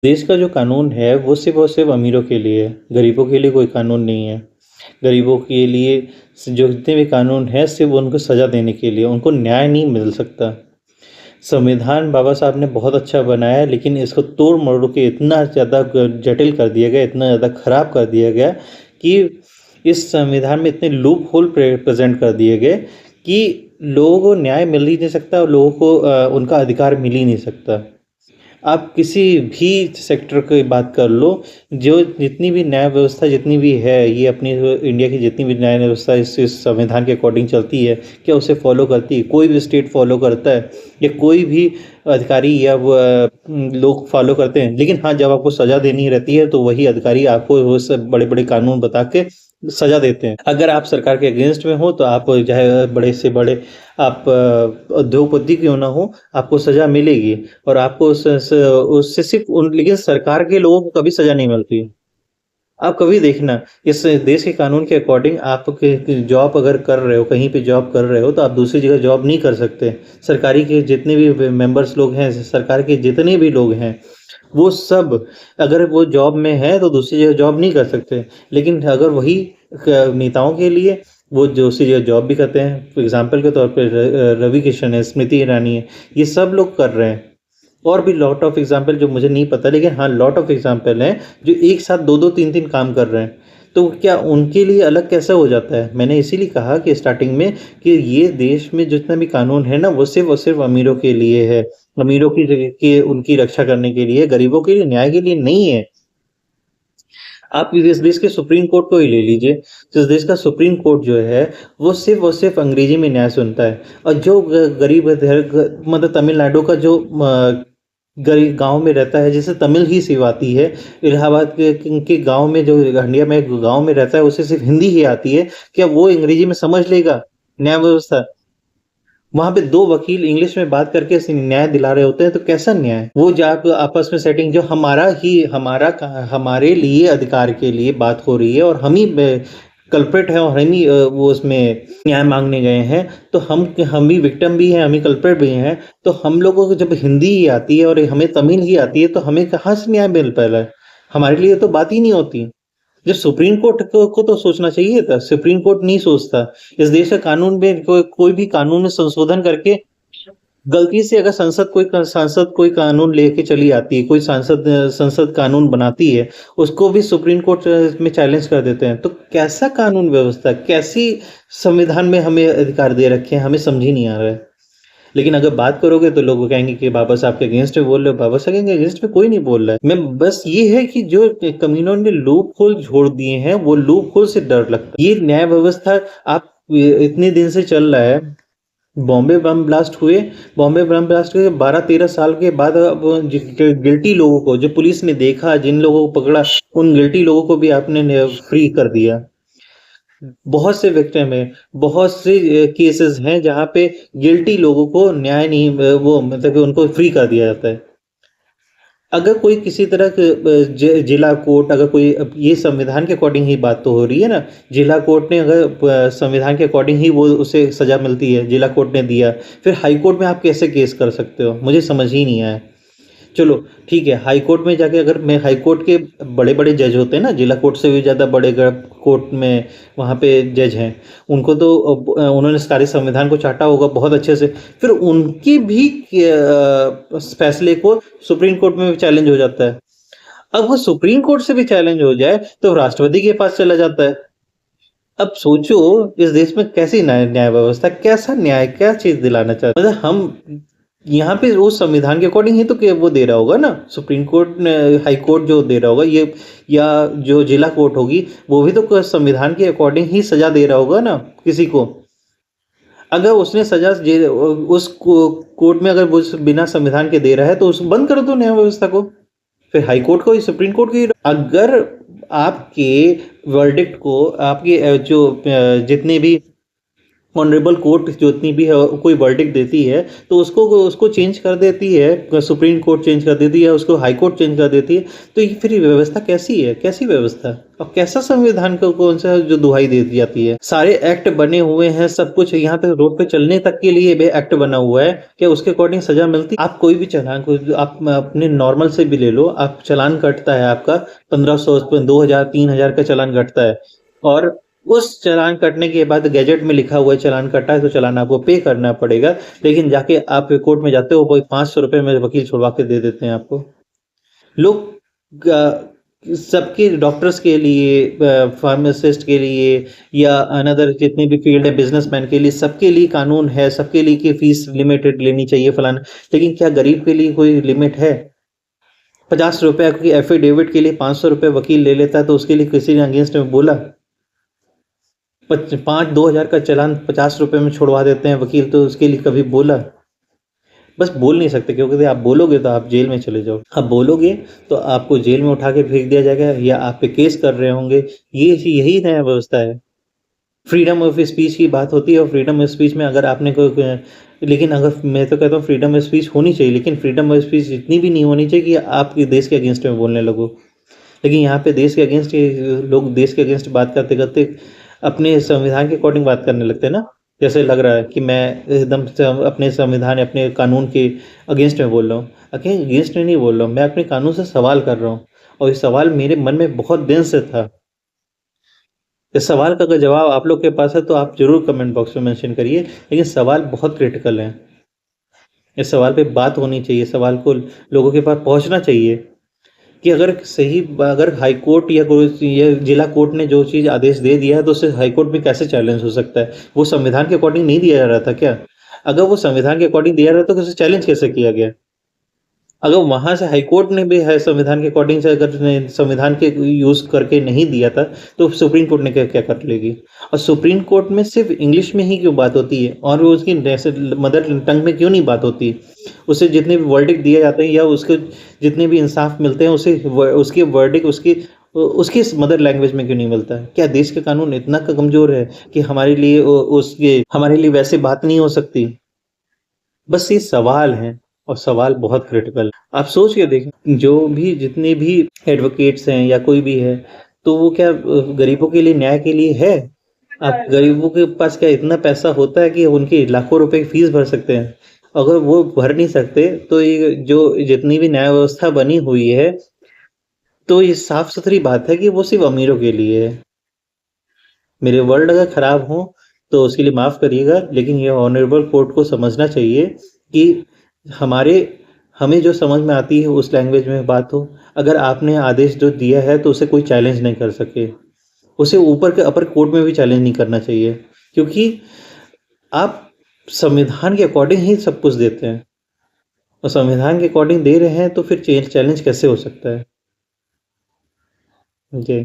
देश का जो कानून है वो सिर्फ़ और सिर्फ़ अमीरों के लिए है, गरीबों के लिए कोई कानून नहीं है। गरीबों के लिए जो जितने भी कानून हैं सिर्फ़ उनको सज़ा देने के लिए, उनको न्याय नहीं मिल सकता। संविधान बाबा साहब ने बहुत अच्छा बनाया है, लेकिन इसको तोड़-मरोड़ के इतना ज़्यादा जटिल कर दिया गया, इतना ज़्यादा ख़राब कर दिया गया कि इस संविधान में इतने लूप होल प्रेज़ेंट कर दिए गए कि लोगों को न्याय मिल ही नहीं सकता और लोगों को उनका अधिकार मिल ही नहीं सकता। आप किसी भी सेक्टर की बात कर लो, जो जितनी भी न्याय व्यवस्था जितनी भी है, ये अपनी इंडिया की जितनी भी न्याय व्यवस्था इस संविधान के अकॉर्डिंग चलती है, क्या उसे फ़ॉलो करती है? कोई भी स्टेट फ़ॉलो करता है या कोई भी अधिकारी या लोग फ़ॉलो करते हैं। लेकिन हाँ, जब आपको सज़ा देनी रहती है, तो वही अधिकारी आपको वो सब बड़े-बड़े कानून बता के सज़ा देते हैं। अगर आप सरकार के अगेंस्ट में हो, तो आप चाहे बड़े से बड़े आप उद्योगपति क्यों ना हो, आपको सज़ा मिलेगी और आपको उससे सिर्फ़ उन लेकिन सरकार के लोगों को कभी सज़ा नहीं मिलती है। आप कभी देखना, इस देश के कानून के अकॉर्डिंग आप जॉब अगर कर रहे हो, कहीं पे जॉब कर रहे हो, तो आप दूसरी जगह जॉब नहीं कर सकते। सरकारी के जितने भी मेंबर्स लोग हैं, सरकार के जितने भी लोग हैं, वो सब अगर वो जॉब में है, तो दूसरी जगह जॉब नहीं कर सकते। लेकिन अगर वही नेताओं के लिए वो दूसरी जगह जॉब भी करते हैं। फॉर एग्ज़ाम्पल के तौर पे रवि किशन है, स्मृति ईरानी है, ये सब लोग कर रहे हैं। और भी लॉट ऑफ एग्ज़ाम्पल जो मुझे नहीं पता, लेकिन हाँ, लॉट ऑफ एग्ज़ाम्पल हैं जो एक साथ 2-2 3-3 काम कर रहे हैं। तो क्या उनके लिए अलग कैसे हो जाता है? मैंने इसीलिए कहा कि स्टार्टिंग में कि ये देश में जितना भी कानून है ना, वो सिर्फ़ और सिर्फ़ अमीरों के लिए है। अमीरों की जगह की उनकी रक्षा करने के लिए, गरीबों के लिए, न्याय के लिए नहीं है। आप इस देश के सुप्रीम कोर्ट को ही ले लीजिए। इस देश का सुप्रीम कोर्ट जो है, वो सिर्फ़ और सिर्फ़ अंग्रेजी में न्याय सुनता है और जो गरीब मतलब तमिलनाडु का जो गरीब गाँव में रहता है, जिसे तमिल ही सिर्फ़ आती है। इलाहाबाद के गाँव में जो हंडिया में एक गाँव में रहता है, उसे सिर्फ़ हिंदी ही आती है। क्या वो अंग्रेजी में समझ लेगा न्याय व्यवस्था? वहाँ पे 2 वकील इंग्लिश में बात करके न्याय दिला रहे होते हैं, तो कैसा न्याय? वो जाके आपस में सेटिंग जो हमारे लिए अधिकार के लिए बात हो रही है और हम ही कल्प्रिट हैं और हम ही वो उसमें न्याय माँगने गए हैं, तो हम भी विक्टिम भी हैं, हम ही कल्प्रिट भी हैं। तो हम लोगों को जब हिंदी ही आती है और हमें तमिल ही आती है, तो हमें कहाँ से न्याय मिल पा रहा है? हमारे लिए तो बात ही नहीं होती। जब सुप्रीम कोर्ट को तो सोचना चाहिए था, सुप्रीम कोर्ट नहीं सोचता। इस देश का कानून में कोई भी कानून में संशोधन करके गलती से अगर सांसद कोई कानून लेके चली आती है, कोई संसद कानून बनाती है, उसको भी सुप्रीम कोर्ट में चैलेंज कर देते हैं। तो कैसा कानून व्यवस्था, कैसी संविधान में हमें अधिकार दे रखे हैं, हमें समझ ही नहीं आ रहा है। लेकिन अगर बात करोगे तो लोग कहेंगे कि बाबा साहब के अगेंस्ट में बोल रहे हो, बाबा साहब के अगेंस्ट में कोई नहीं बोल रहा है। मैं बस ये है कि जो कमीनों ने लूप होल छोड़ दिए हैं, वो लूप होल से डर लगता है। ये न्याय व्यवस्था आप इतने दिन से चल रहा है। बॉम्बे बम ब्लास्ट हुए, बॉम्बे बम ब्लास्ट के 12-13 साल के बाद अब गिल्टी लोगों को जो पुलिस ने देखा, जिन लोगों को पकड़ा, उन गिल्टी लोगों को भी आपने फ्री कर दिया। बहुत से विक्टिम हैं, बहुत से केसेस हैं जहाँ पे गिल्टी लोगों को न्याय नहीं वो मतलब कि उनको फ्री कर दिया जाता है। अगर कोई किसी तरह के जिला कोर्ट अगर कोई अब ये संविधान के अकॉर्डिंग ही बात तो हो रही है ना, जिला कोर्ट ने अगर संविधान के अकॉर्डिंग ही वो उसे सज़ा मिलती है, जिला कोर्ट ने दिया, फिर हाई कोर्ट में आप कैसे केस कर सकते हो? मुझे समझ ही नहीं आया। चलो ठीक है, हाई कोर्ट में जाके अगर मैं हाई कोर्ट के बड़े-बड़े जज होते हैं ना, जिला कोर्ट से भी ज़्यादा बड़े कोर्ट में वहाँ पे जज हैं, उनको तो उन्होंने सारे संविधान को चाटा होगा बहुत अच्छे से, फिर उनकी भी फैसले को सुप्रीम कोर्ट में भी चैलेंज हो जाता है। अब वो सुप्रीम कोर्ट से भी चैलेंज हो जाए, तो राष्ट्रपति के पास चला जाता है। अब सोचो इस देश में कैसी न्याय न्याय व्यवस्था, कैसा न्याय, क्या चीज़ दिलाना चाहते मतलब हम यहाँ पे उस संविधान के अकॉर्डिंग ही तो वो दे रहा होगा ना, सुप्रीम कोर्ट ने हाई कोर्ट जो दे रहा होगा ये या जो जिला कोर्ट होगी, वो भी तो संविधान के अकॉर्डिंग ही सज़ा दे रहा होगा ना किसी को। अगर उसने सज़ा उस कोर्ट में अगर वो बिना संविधान के दे रहा है, तो उस बंद कर दो न्याय व्यवस्था को। फिर हाई कोर्ट को ही सुप्रीम कोर्ट को ही अगर आपके वर्डिक्ट को आपके जितने भी ऑनरेबल कोर्ट जितनी भी है कोई वर्डिक्ट देती है तो उसको चेंज कर देती है, सुप्रीम कोर्ट चेंज कर देती है, उसको हाई कोर्ट चेंज कर देती है। तो ये फिर व्यवस्था कैसी है, कैसी व्यवस्था और कैसा संविधान को कौन सा जो दुहाई दे दी जाती है। सारे एक्ट बने हुए हैं, सब कुछ यहाँ पे रोड पे चलने तक के लिए भी एक्ट बना हुआ है, क्या उसके अकॉर्डिंग सजा मिलती? आप कोई भी चालान को आप अपने नॉर्मल से भी ले लो, आप चालान कटता है आपका 1500 2000 3000 का चालान कटता है, और उस चालान कटने के बाद गैजेट में लिखा हुआ है चालान कटा है तो चालान आपको पे करना पड़ेगा, लेकिन जाके आप कोर्ट में जाते हो वो 500 रुपए में वकील छुड़वा के दे देते हैं आपको। लोग सबके डॉक्टर्स के लिए, फार्मासिस्ट के लिए या अनदर जितने भी फील्ड है, बिजनेसमैन के लिए, सबके लिए कानून है, सबके लिए कि फीस लिमिटेड लेनी चाहिए फलाना, लेकिन क्या गरीब के लिए कोई लिमिट है? 50 रुपए की एफिडेविट के लिए 500 रुपए वकील ले लेता है, तो उसके लिए किसी ने अगेंस्ट में बोला? 5-2000 का चालान 50 रुपए में छुड़वा देते हैं वकील, तो उसके लिए कभी बोला? बस बोल नहीं सकते, क्योंकि आप बोलोगे तो आप जेल में चले जाओ, आप बोलोगे तो आपको जेल में उठा के फेंक दिया जाएगा या आप पे केस कर रहे होंगे। ये यही नया व्यवस्था है। फ्रीडम ऑफ स्पीच की बात होती है, और फ्रीडम ऑफ स्पीच में अगर आपने कोई, लेकिन अगर मैं तो कहता हूँ फ्रीडम ऑफ स्पीच होनी चाहिए, लेकिन फ्रीडम ऑफ स्पीच इतनी भी नहीं होनी चाहिए कि आप देश के अगेंस्ट में बोलने लगो। लेकिन यहाँ पे देश के अगेंस्ट लोग देश के अगेंस्ट बात करते करते अपने संविधान के अकॉर्डिंग बात करने लगते हैं ना। जैसे लग रहा है कि मैं एकदम से अपने संविधान अपने कानून के अगेंस्ट में बोल रहा हूँ, अगेंस्ट में नहीं बोल रहा हूँ, मैं अपने कानून से सवाल कर रहा हूँ, और ये सवाल मेरे मन में बहुत दिन से था। इस सवाल का अगर जवाब आप लोग के पास है तो आप जरूर कमेंट बॉक्स में मेंशन करिए, लेकिन सवाल बहुत क्रिटिकल है। इस सवाल पे बात होनी चाहिए, सवाल को लोगों के पास पहुंचना चाहिए कि अगर हाई कोर्ट या कोई या जिला कोर्ट ने जो चीज़ आदेश दे दिया है तो उसे हाई कोर्ट में कैसे चैलेंज हो सकता है? वो संविधान के अकॉर्डिंग नहीं दिया जा रहा था क्या? अगर वो संविधान के अकॉर्डिंग दिया रहा था तो उसे चैलेंज कैसे किया गया? अगर वहां से हाई कोर्ट ने भी है संविधान के अकॉर्डिंग से अगर संविधान के यूज करके नहीं दिया था तो सुप्रीम कोर्ट ने क्या क्या कर लेगी? और सुप्रीम कोर्ट में सिर्फ इंग्लिश में ही क्यों बात होती है, और वो उसकी मदर टंग में क्यों नहीं बात होती? उसे जितने भी वर्डिक्ट दिए जाते हैं या उसके जितने भी इंसाफ मिलते हैं उसे उसके वर्डिक्ट उसकी मदर लैंग्वेज में क्यों नहीं मिलता है? क्या देश के कानून इतना कमजोर है कि हमारे लिए वैसे बात नहीं हो सकती? बस ये सवाल हैं, और सवाल बहुत क्रिटिकल है। आप सोच के देखें, जो भी जितने भी एडवोकेट्स हैं या कोई भी है, तो वो क्या गरीबों के लिए, न्याय के लिए है? आप गरीबों के पास क्या इतना पैसा होता है कि उनकी लाखों रुपए की फीस भर सकते हैं? अगर वो भर नहीं सकते तो ये जो जितनी भी न्याय व्यवस्था बनी हुई है, तो ये साफ सुथरी बात है कि वो सिर्फ अमीरों के लिए है। मेरे वर्ड अगर खराब हो तो उसके लिए माफ़ करिएगा, लेकिन ये ऑनरेबल कोर्ट को समझना चाहिए कि हमारे हमें जो समझ में आती है उस लैंग्वेज में बात हो। अगर आपने आदेश जो दिया है तो उसे कोई चैलेंज नहीं कर सके, उसे ऊपर के अपर कोर्ट में भी चैलेंज नहीं करना चाहिए, क्योंकि आप संविधान के अकॉर्डिंग ही सब कुछ देते हैं, और संविधान के अकॉर्डिंग दे रहे हैं तो फिर चैलेंज कैसे हो सकता है? जी।